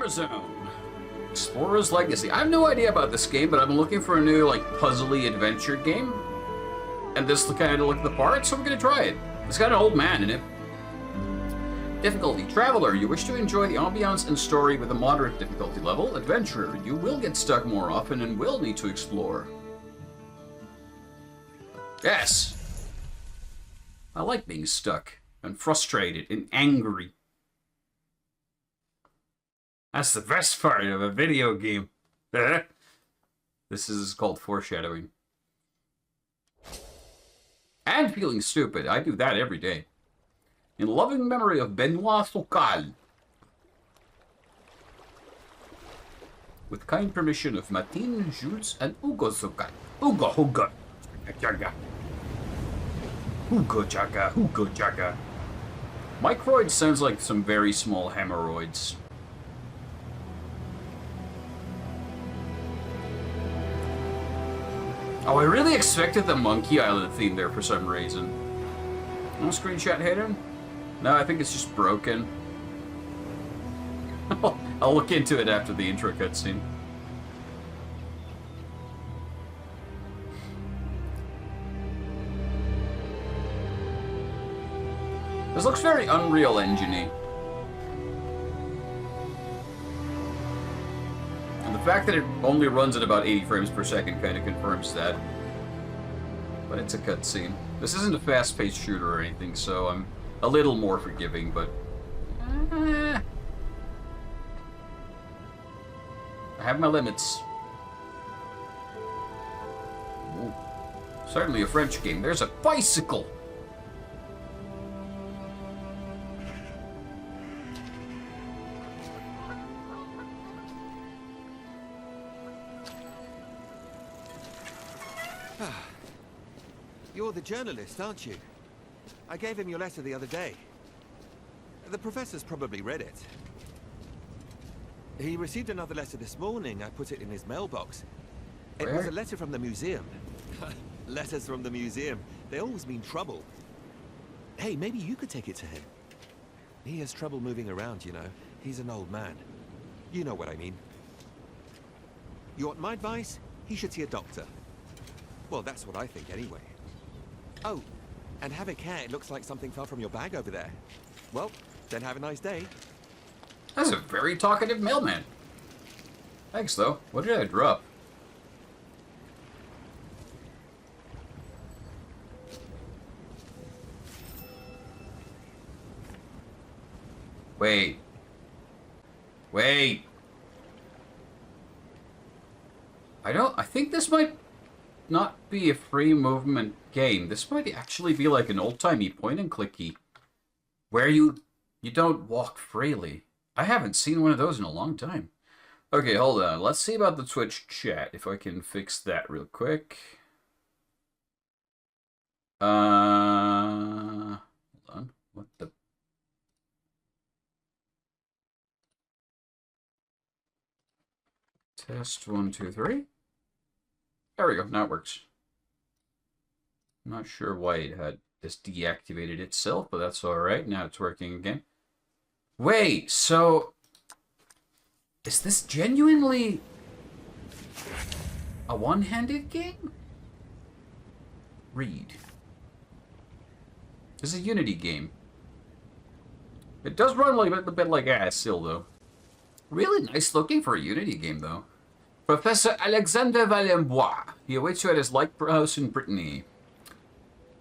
Amerzone. Explorer's Legacy. I have no idea about this game, but I'm looking for a new, like, puzzly adventure game. And this kind of looked the part, so I'm gonna try it. It's got an old man in it. Difficulty. Traveler. You wish to enjoy the ambiance and story with a moderate difficulty level. Adventurer. You will get stuck more often and will need to explore. Yes! I like being stuck and frustrated and angry. That's the best part of a video game. This is called foreshadowing. And feeling stupid. I do that every day. In loving memory of Benoit Socal. With kind permission of Martine, Jules, and Hugo Socal. Hugo. Jaga. Hugo Jaga. Microid sounds like some very small hemorrhoids. Oh, I really expected the Monkey Island theme there for some reason. No screenshot hidden? No, I think it's just broken. I'll look into it after the intro cutscene. This looks very Unreal Engine-y. And the fact that it only runs at about 80 frames per second kind of confirms that. But it's a cutscene. This isn't a fast-paced shooter or anything, so I'm a little more forgiving, but... I have my limits. Ooh. Certainly a French game. There's a bicycle! You're the journalist, aren't you? I gave him your letter the other day. The professor's probably read it. He received another letter this morning. I put it in his mailbox. It was a letter from the museum. Letters from the museum. They always mean trouble. Hey, maybe you could take it to him. He has trouble moving around, you know. He's an old man. You know what I mean. You want my advice? He should see a doctor. Well, that's what I think anyway. Oh, and have a care. It looks like something fell from your bag over there. Well, then have a nice day. That's a very talkative mailman. Thanks, though. What did I drop? Wait. I think this might not be a free movement game. This might actually be like an old-timey point-and-clicky, where you don't walk freely. I haven't seen one of those in a long time. Okay, hold on. Let's see about the Twitch chat, if I can fix that real quick. Hold on. What the... Test 1, 2, 3. There we go. Now it works. I'm not sure why it had just deactivated itself, but that's alright. Now it's working again. Wait, so... is this genuinely a one-handed game? Read. This is a Unity game. It does run like a bit like ass still, though. Really nice looking for a Unity game, though. Professor Alexander Valembois. He awaits you at his lighthouse in Brittany.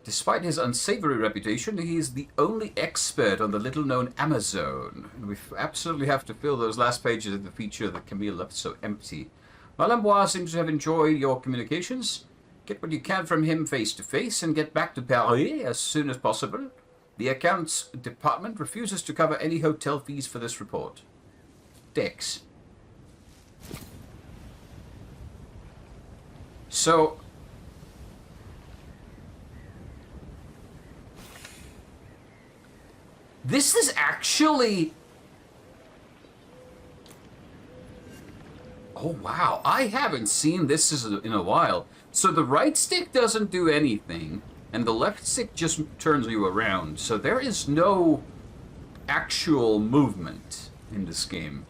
Despite his unsavory reputation, he is the only expert on the little-known Amerzone. And we absolutely have to fill those last pages of the feature that can be left so empty. Valembois seems to have enjoyed your communications. Get what you can from him face-to-face and get back to Paris as soon as possible. The accounts department refuses to cover any hotel fees for this report. Dicks. So... this is actually... oh, wow. I haven't seen this in a while. So the right stick doesn't do anything, and the left stick just turns you around. So there is no actual movement in this game.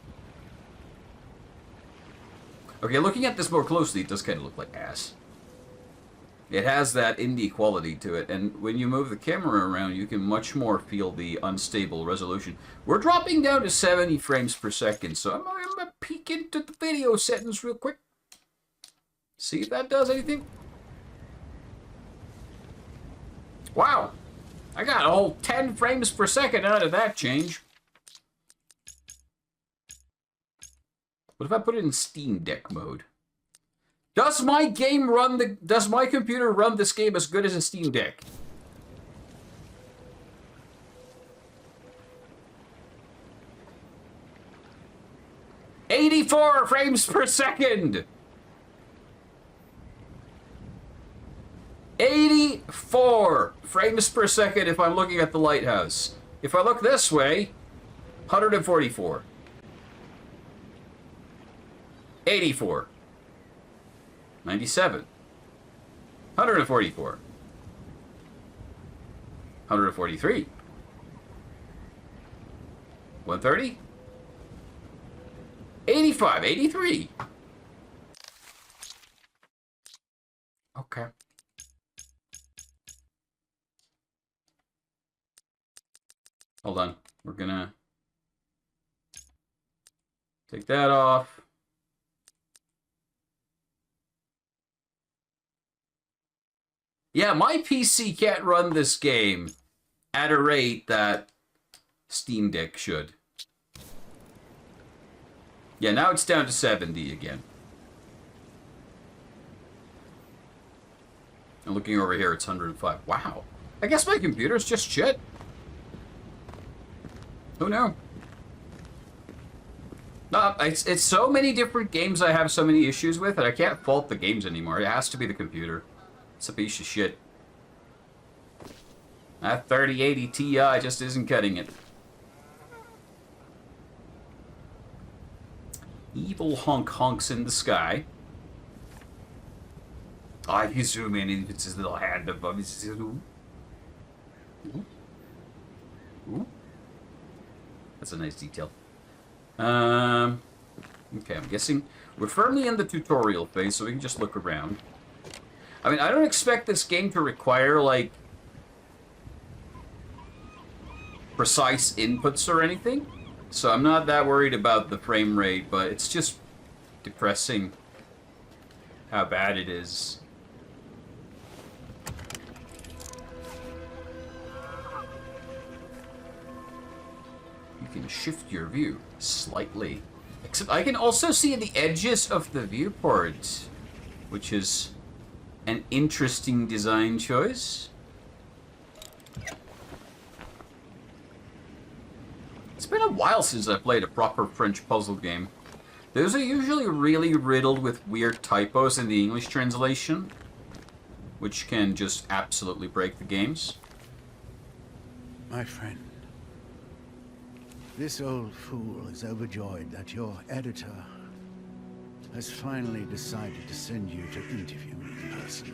Okay, looking at this more closely, it does kind of look like ass. It has that indie quality to it, and when you move the camera around, you can much more feel the unstable resolution. We're dropping down to 70 frames per second, so I'm gonna peek into the video settings real quick. See if that does anything. Wow! I got a whole 10 frames per second out of that change. What if I put it in Steam Deck mode? Does my computer run this game as good as a Steam Deck? "84 frames per second! 84 frames per second if I'm looking at the lighthouse. If I look this way, 144. 84. 97. 144. 143. 130. 85. 83. Okay. Hold on. We're gonna take that off. Yeah, my PC can't run this game at a rate that Steam Deck should. Yeah, now it's down to 70 again. And looking over here, it's 105. Wow. I guess my computer's just shit. Who knew? No, it's so many different games I have so many issues with that I can't fault the games anymore. It has to be the computer. It's a piece of shit. That 3080 Ti just isn't cutting it. Evil honks in the sky. I can zoom in and it's his little hand above his... Ooh. Ooh. That's a nice detail. Okay, I'm guessing we're firmly in the tutorial phase, so we can just look around. I mean, I don't expect this game to require, like, precise inputs or anything, so I'm not that worried about the frame rate, but it's just depressing how bad it is. You can shift your view slightly. Except I can also see the edges of the viewport, which is an interesting design choice. It's been a while since I played a proper French puzzle game. Those are usually really riddled with weird typos in the English translation, which can just absolutely break the games. My friend, this old fool is overjoyed that your editor has finally decided to send you to interview me in person.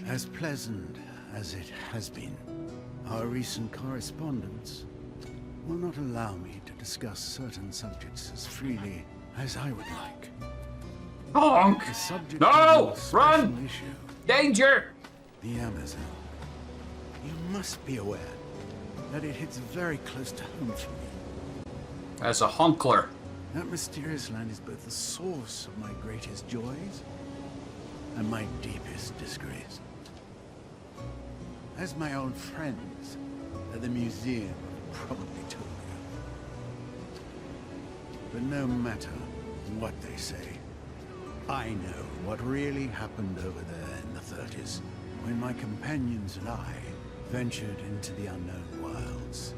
As pleasant as it has been, our recent correspondence will not allow me to discuss certain subjects as freely as I would like. Honk! The subject No! of a special Run! issue, Danger! the Amerzone. You must be aware that it hits very close to home for me. As a honkler. That mysterious land is both the source of my greatest joys and my deepest disgrace. As my old friends at the museum probably told you. But no matter what they say, I know what really happened over there in the 30s, when my companions and I ventured into the unknown wilds.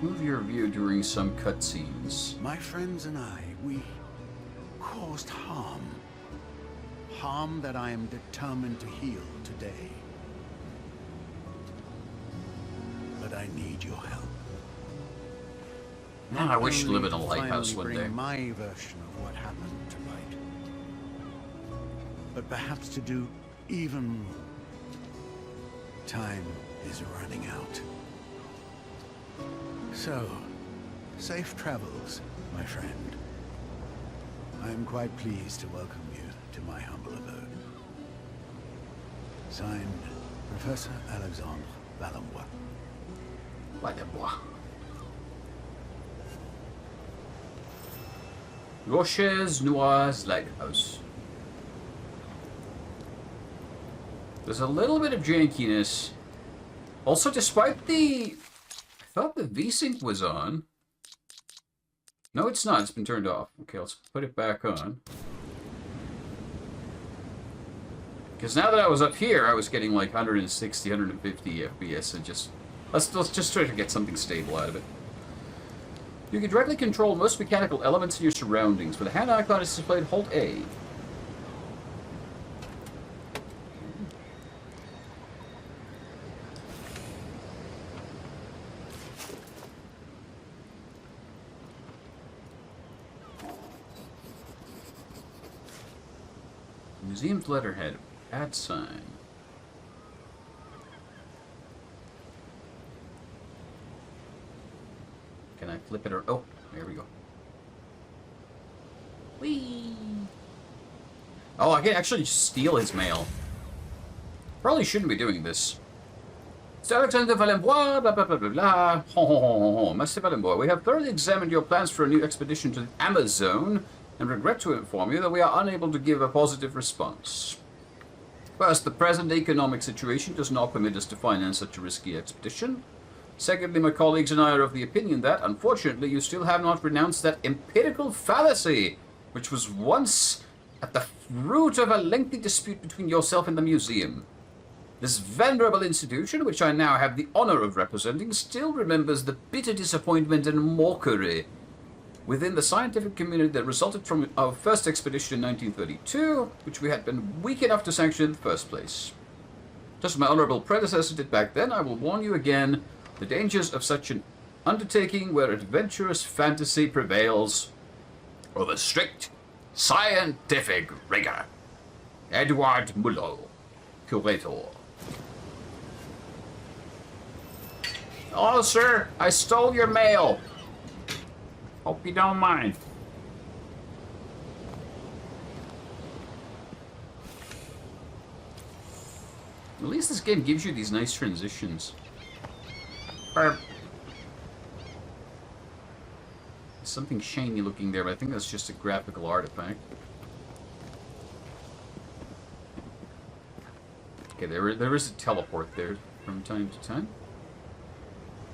Move your view during some cutscenes. My friends and I, we caused harm. Harm that I am determined to heal today. But I need your help. Man, I wish to live in a Only to lighthouse finally one bring day. my version of what happened to light, but perhaps to do even more. Time is running out. So, safe travels, my friend. I am quite pleased to welcome you to my humble abode. Signed, Professor Alexandre Valenbois. Valenbois. Roches Noirs Lighthouse. There's a little bit of jankiness. Also, despite the... I thought the VSync was on. No, it's not. It's been turned off. Okay, let's put it back on. Because now that I was up here, I was getting like 160, 150 FPS, and just... Let's just try to get something stable out of it. You can directly control most mechanical elements in your surroundings. With the hand icon is displayed, hold A. Museum's letterhead. Add sign. Can I flip it or... Oh, there we go. Whee! Oh, I can actually steal his mail. Probably shouldn't be doing this. Mr. Alexander Valenbois, blah, blah, blah, blah, blah. Mr. Valenbois, we have thoroughly examined your plans for a new expedition to the Amerzone, and regret to inform you that we are unable to give a positive response. First, the present economic situation does not permit us to finance such a risky expedition. Secondly, my colleagues and I are of the opinion that, unfortunately, you still have not renounced that empirical fallacy, which was once at the root of a lengthy dispute between yourself and the museum. This venerable institution, which I now have the honor of representing, still remembers the bitter disappointment and mockery within the scientific community that resulted from our first expedition in 1932, which we had been weak enough to sanction in the first place. Just as my honorable predecessor did back then, I will warn you again, the dangers of such an undertaking where adventurous fantasy prevails over strict scientific rigor. Edward Mullow, Curator. Oh, sir, I stole your mail. Hope you don't mind. At least this game gives you these nice transitions. Burp. There's something shiny looking there, but I think that's just a graphical artifact. Okay, there is a teleport there from time to time.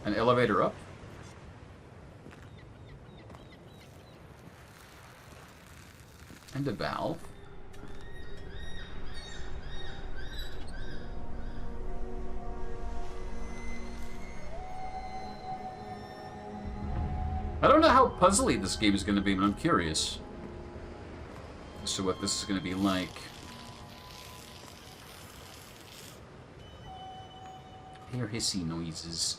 An elevator up. And a valve. I don't know how puzzly this game is going to be, but I'm curious as to what this is going to be like. I hear hissy noises.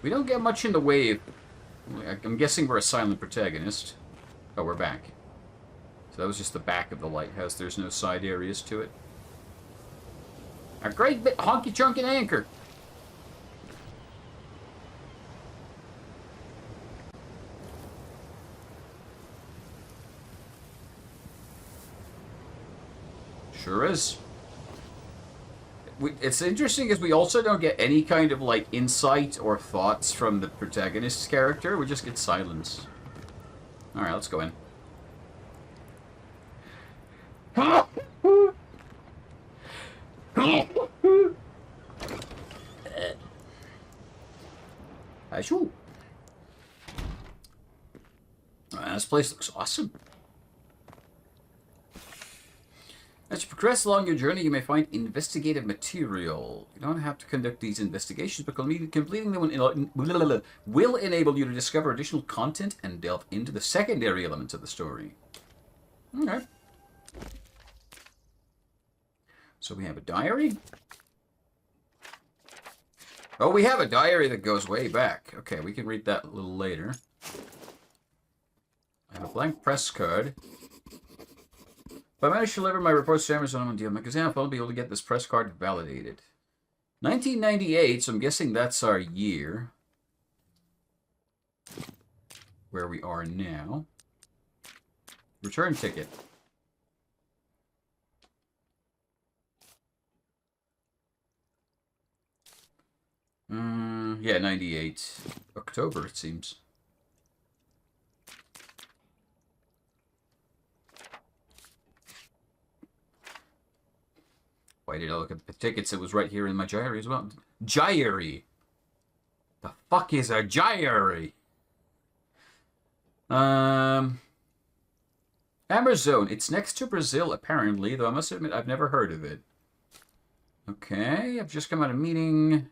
We don't get much in the way of... I'm guessing we're a silent protagonist. Oh, we're back. So that was just the back of the lighthouse. There's no side areas to it. A great bit honky-chunkin' anchor. Sure is. It's interesting because we also don't get any kind of, like, insight or thoughts from the protagonist's character. We just get silence. Alright, let's go in. Achoo. This place looks awesome. As you progress along your journey, you may find investigative material. You don't have to conduct these investigations, but completing them will enable you to discover additional content and delve into the secondary elements of the story. Okay. So we have a diary. Oh, we have a diary that goes way back. Okay, we can read that a little later. I have a blank press card. If I manage to deliver my reports to Amerzone on DL Magazine, I'll be able to get this press card validated. 1998, so I'm guessing that's our year. Where we are now. Return ticket. Yeah, 98. October, it seems. Why did I look at the tickets? It was right here in my diary as well. Diary! The fuck is a diary? Amerzone. It's next to Brazil, apparently, though I must admit I've never heard of it. Okay, I've just come out of a meeting.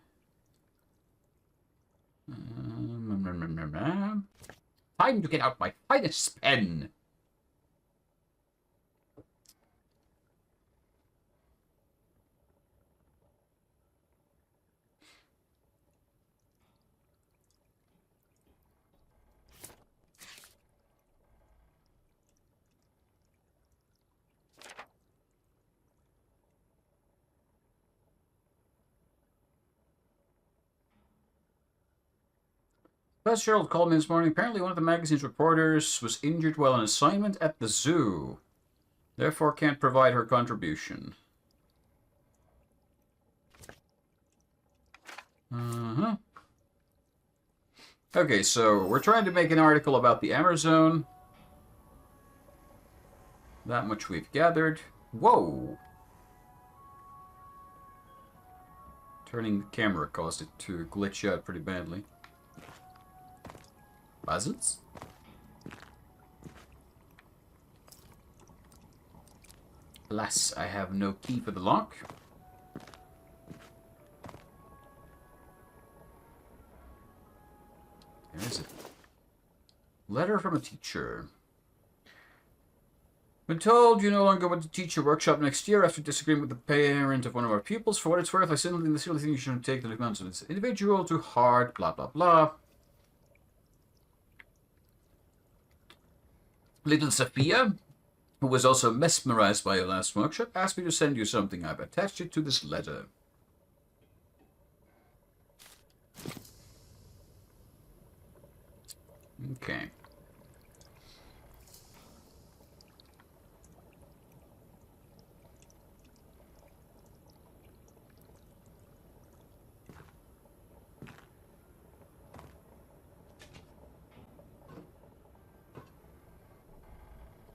Time to get out my finest pen. Fitzgerald called me this morning. Apparently one of the magazine's reporters was injured while on assignment at the zoo. Therefore can't provide her contribution. Okay, so we're trying to make an article about the Amerzone. That much we've gathered. Whoa! Turning the camera caused it to glitch out pretty badly. Buzzards? Alas, I have no key for the lock. There is it. Letter from a teacher. Been told you no longer want to teach your workshop next year after disagreeing with the parent of one of our pupils. For what it's worth, I simply think you shouldn't take the demands of this individual too hard, blah blah blah. Little Sophia, who was also mesmerized by your last workshop, asked me to send you something. I've attached it to this letter. Okay.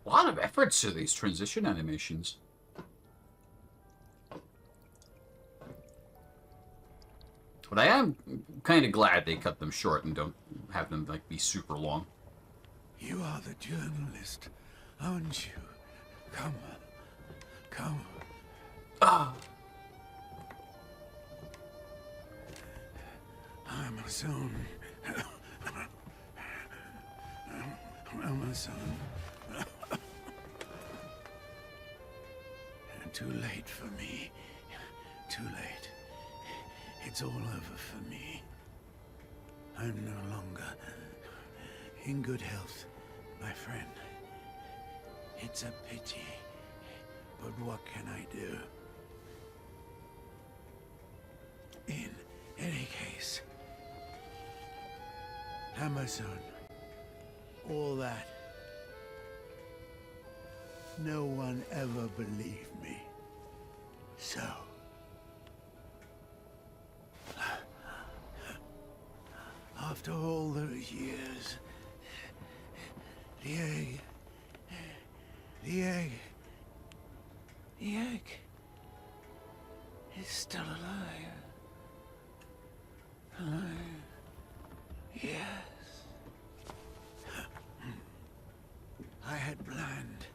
A lot of efforts to these transition animations. But I am kind of glad they cut them short and don't have them like be super long. You are the journalist, aren't you? Come. Come. Ah. Amerzone. Amerzone. Too late for me. Too late. It's all over for me. I'm no longer in good health, my friend. It's a pity, but what can I do? In any case, Amerzone, all that. No one ever believed me. So, after all those years, the egg is still alive. Alive. Yes. I had planned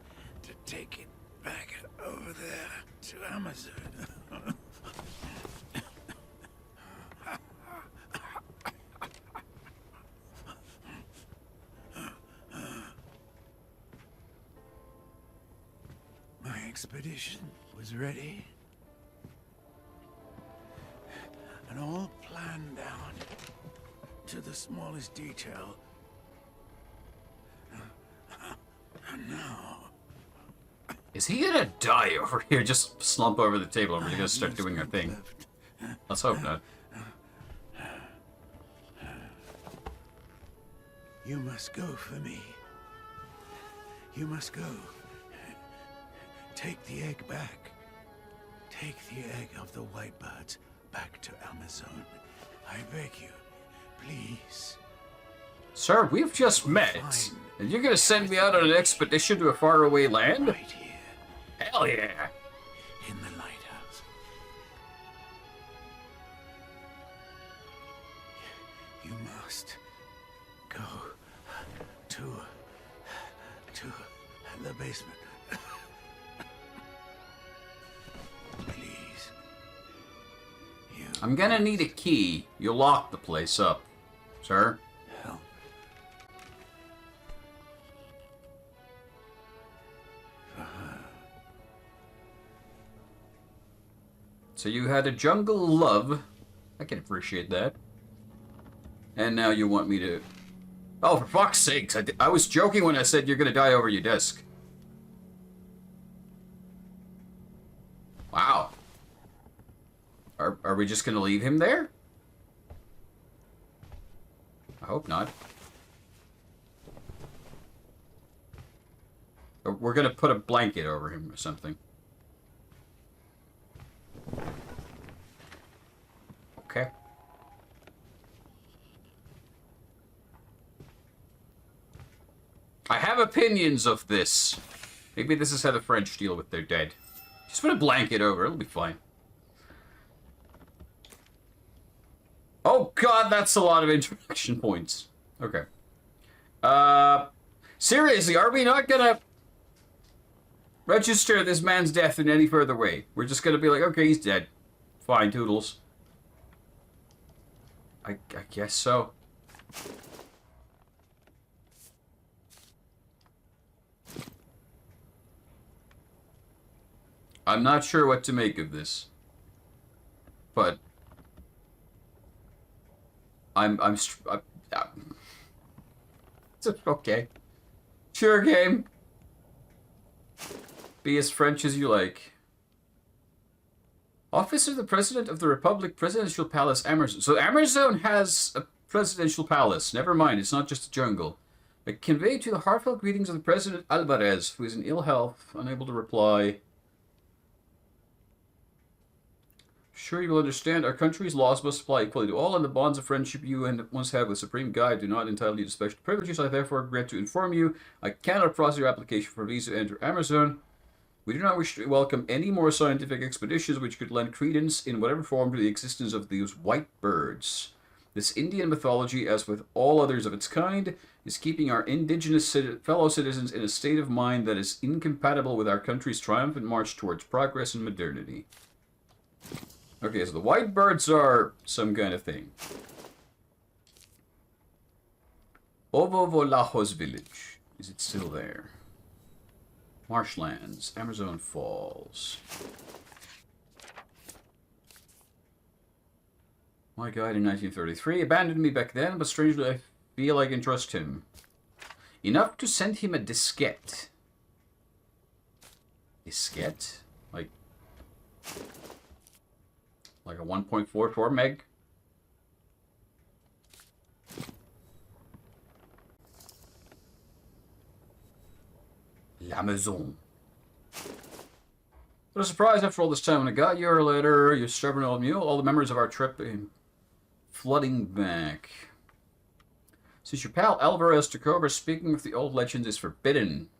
to take it back over there to Amerzone. My expedition was ready and all planned down to the smallest detail. And now Is he gonna die over here? Just slump over the table and we're gonna start doing our thing. Let's hope not. You must go for me. You must go. Take the egg back. Take the egg of the white birds back to Amerzone. I beg you, please. Sir, we've just met, and you're gonna send me out on an expedition to a faraway land? Right here, Hell yeah! in the lighthouse. You must go to the basement. Please. I'm gonna need a key. You lock the place up, sir. Help. So you had a jungle love. I can appreciate that. And now you want me to... Oh, for fuck's sakes. I was joking when I said you're gonna die over your desk. Wow. Are we just gonna leave him there? I hope not. Or we're gonna put a blanket over him or something. Okay. I have opinions of this. Maybe this is how the French deal with their dead. Just put a blanket over, it'll be fine. Oh god, that's a lot of interaction points. Okay. Seriously, are we not gonna register this man's death in any further way? We're just gonna be like, okay, he's dead. Fine, toodles. I guess so. I'm not sure what to make of this. But... It's okay. Sure, game. Be as French as you like. Office of the President of the Republic, Presidential Palace, Amerzone. So Amerzone has a presidential palace. Never mind, it's not just a jungle. I convey to the heartfelt greetings of the President Alvarez, who is in ill health, unable to reply. Sure you will understand, our country's laws must apply equally to all, and the bonds of friendship you and once had with Supreme Guide do not entitle you to special privileges. I therefore regret to inform you I cannot process your application for visa to enter Amerzone. We do not wish to welcome any more scientific expeditions which could lend credence in whatever form to the existence of these white birds. This Indian mythology, as with all others of its kind, is keeping our indigenous fellow citizens in a state of mind that is incompatible with our country's triumphant march towards progress and modernity. Okay, so the white birds are some kind of thing. Ovovolajos village. Is it still there? Marshlands. Amerzone Falls. My guide in 1933 abandoned me back then, but strangely I feel I can trust him. Enough to send him a diskette. Diskette? Like a 1.44 meg? L'Amerzone. What a surprise after all this time when I got your letter, you stubborn old mule, all the memories of our trip flooding back. Since your pal Alvarez took over, speaking of the old legends is forbidden.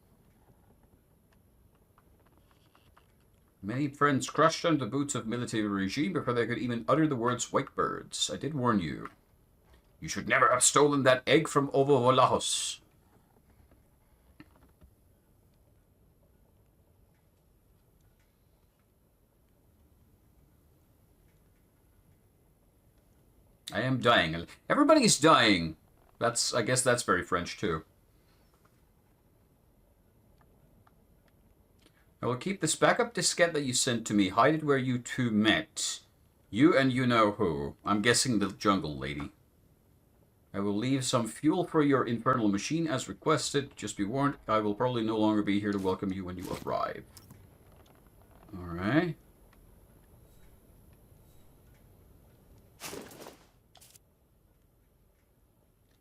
Many friends crushed under the boots of military regime before they could even utter the words white birds. I did warn you. You should never have stolen that egg from Ovovolajos. I am dying. Everybody's dying. I guess that's very French too. I will keep this backup diskette that you sent to me. Hide it where you two met. You and you know who. I'm guessing the jungle lady. I will leave some fuel for your infernal machine as requested. Just be warned, I will probably no longer be here to welcome you when you arrive. Alright.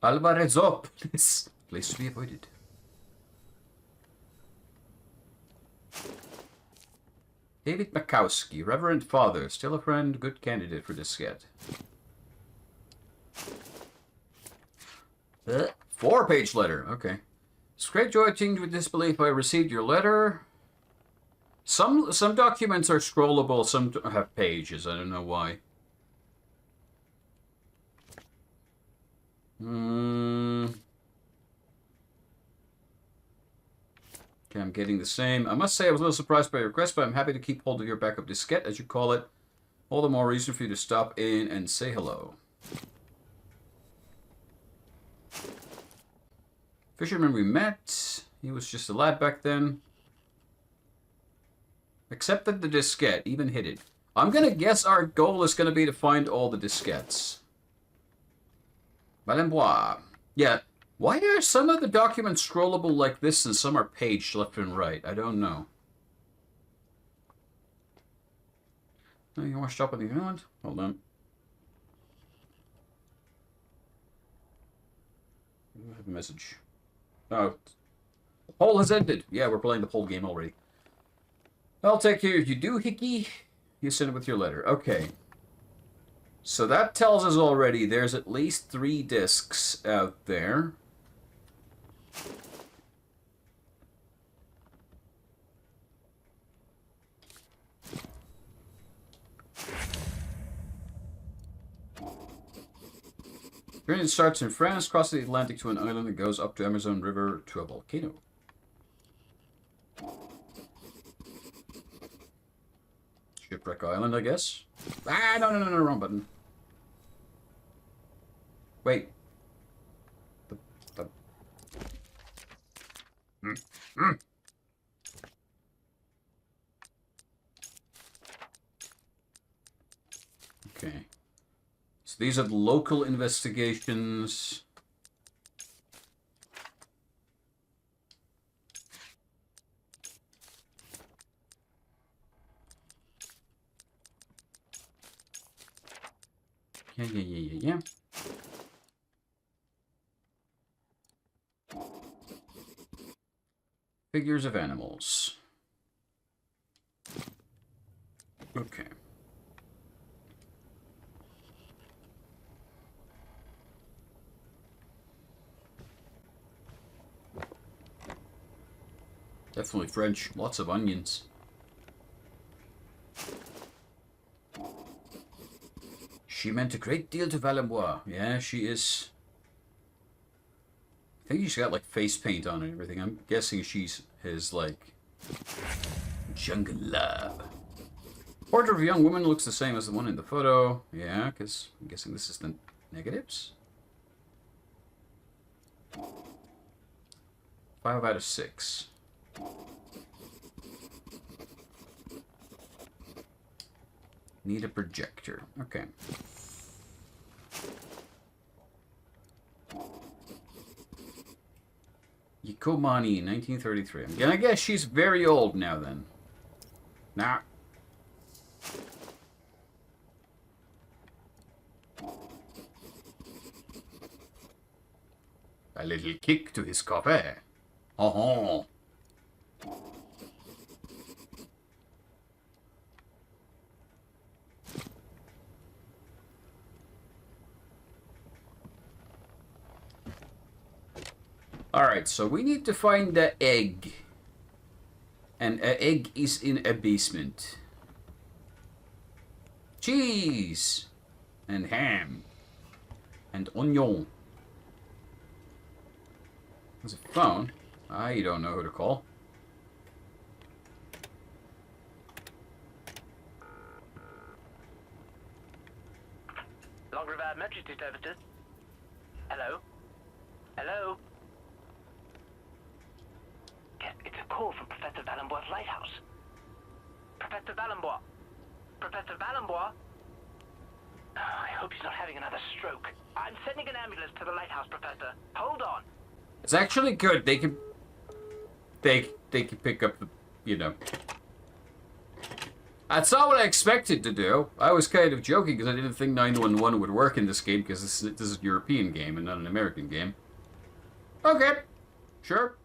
Alvarezop. Place to be avoided. David Makowski, Reverend Father, still a friend, good candidate for diskette. 4-page letter, okay. It's great joy tinged with disbelief I received your letter. Some documents are scrollable, some have pages, I don't know why. Okay, I'm getting the same. I must say I was a little surprised by your request, but I'm happy to keep hold of your backup diskette, as you call it. All the more reason for you to stop in and say hello. Fisherman we met. He was just a lad back then. Accepted the diskette, even hid it. I'm gonna guess our goal is gonna be to find all the diskettes. Valembois. Yeah. Why are some of the documents scrollable like this and some are paged left and right? I don't know. Oh, you want to stop on the island? Hold on. I have a message. Oh. The poll has ended. Yeah, we're playing the poll game already. I'll take care of you do, Hickey. You send it with your letter. Okay. So that tells us already there's at least 3 discs out there. Journey starts in France, crosses the Atlantic to an island and goes up to Amerzone River to a volcano. Shipwreck Island, I guess. Ah, no, wrong button. Wait. Okay. So these are the local investigations. Yeah. Figures of animals. Okay. Definitely French. Lots of onions. She meant a great deal to Valembois. Yeah, she is. I think she's got like face paint on and everything. I'm guessing she's his like jungle love. Portrait of a young woman looks the same as the one in the photo. Yeah, because I'm guessing this is the negatives. 5 out of 6. Need a projector. Okay. Yikomani, 1933. I'm gonna guess she's very old now then. Nah. A little kick to his coffee. Oh. Alright, so we need to find the egg. And an egg is in a basement. Cheese! And ham. And onion. There's a phone. I don't know who to call. Long River Emergency Services. Hello? Hello? Yes, it's a call from Professor Valembois' lighthouse. Professor Valembois? Professor Valembois? Oh, I hope he's not having another stroke. I'm sending an ambulance to the lighthouse, Professor. Hold on. It's actually good. They can pick up the, you know. That's not what I expected to do. I was kind of joking because I didn't think 911 would work in this game because this is a European game and not an American game. Okay, sure.